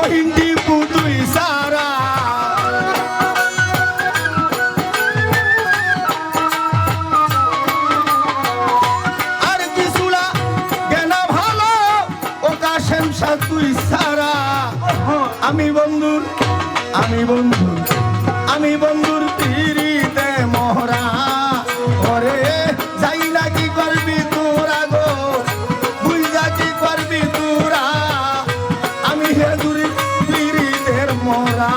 মহিন্দি পুতুই সারা আর কিছুলা গেনা ভালো ও কাশেম শাহ তুই সারা আমি বন্ধুর আমি বন্ধুর আমি বন্ধুর পিরিতে মোহরা ওরে যাই না কি করবি তোরা গো বুঝা কি করবি তোরা আমি হেদুর পিরিতের মোহরা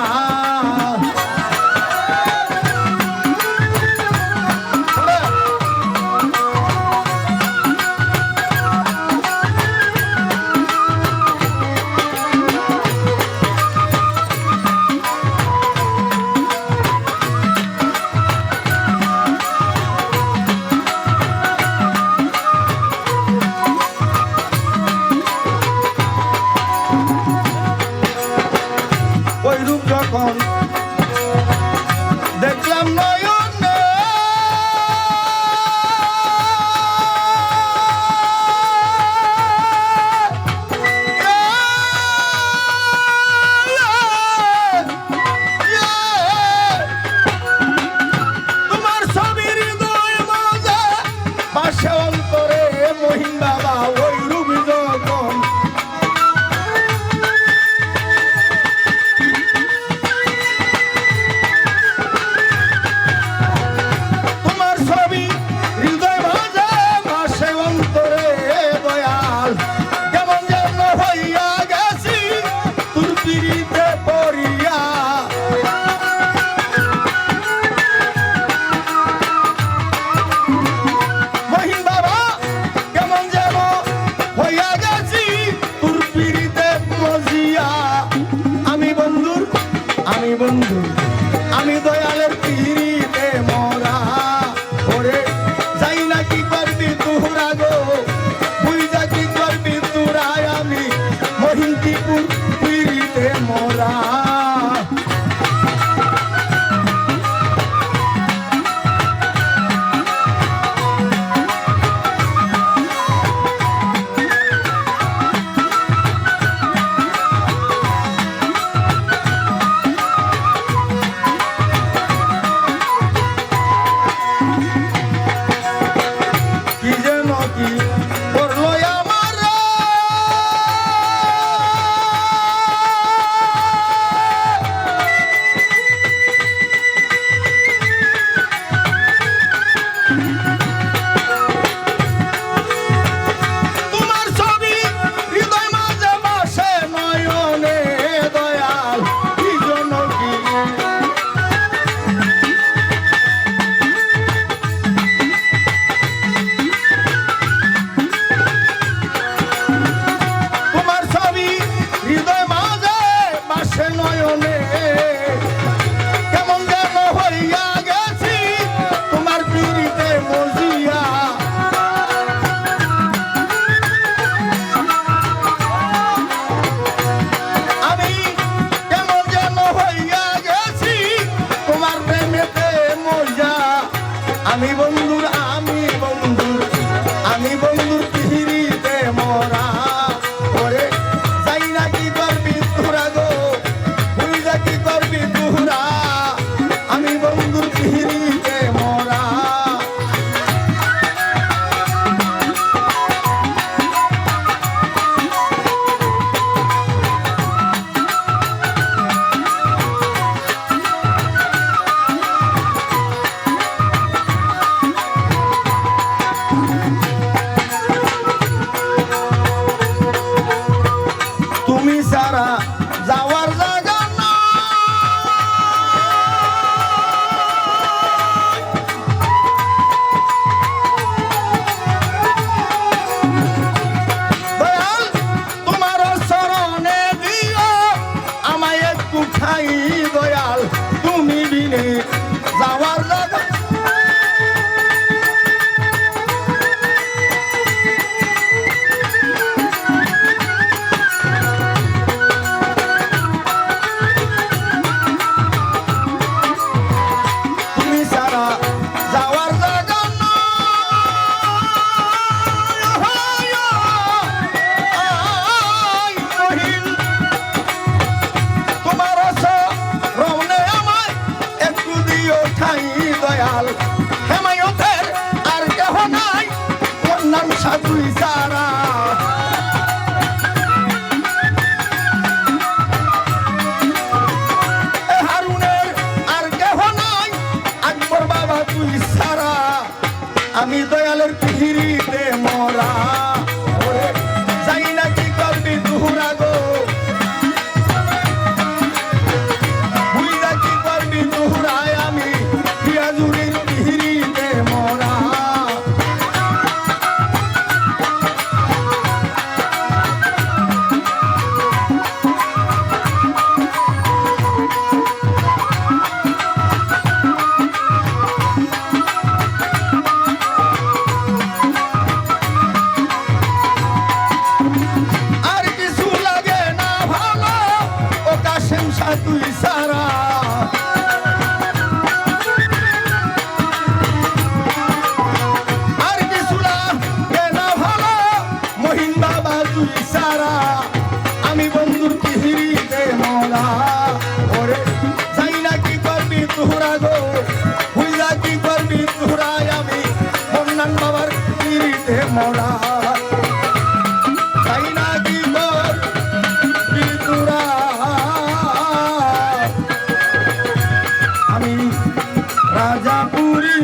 ওই রূপ যখন দেখলাম নয়নে তোমার ছবির হৃদয় মাঝে পাশে অন্তরে মহিন বাবা ওই রূপ যখন আমি বন্ধু আমি দয়ালের পিরিতে মরা ওরে যাই না কি করবি তোরা গো বুঝা কি করবি তোরা আমি মহিন্দিপুর পিরিতে মরা আমি বন্ধুর আমি বন্ধুর আমি বন্ধুর পিরিতে মরা ওরে যাই না কি করবি তোরা গো বুঝা কি করবি তোরা আমি বন্ধুর পিরিতে মরা তুমি সারা যাওয়ার জায়গা না দয়াল তোমার শরণে দিও আমায় একটু খাই দয়াল তুমি বিনে যাওয়ার জায়গা তুই সারা হারুনের আর কেহ নাই আকবর বাবা তুই সারা আমি দয়ালের পিহিরিতে মরা ওরে যাই না কি করবি তুহরা গো বুঝা কি করবি তুহরায় আমি পিয়াজুরির পিহিরিতে মরা তুই সারা আর কিছু না ভালো মহিন বাবা তুই সারা আমি বন্ধুর পিহিরিতে মরা ওরে যাই না কি করবি তোহরা গো বুঝা কি করবি তোহরায় আমি মন্নান বাবার পিহিরিতে মরা যাই না কি করবি তোরা রাজাপুরী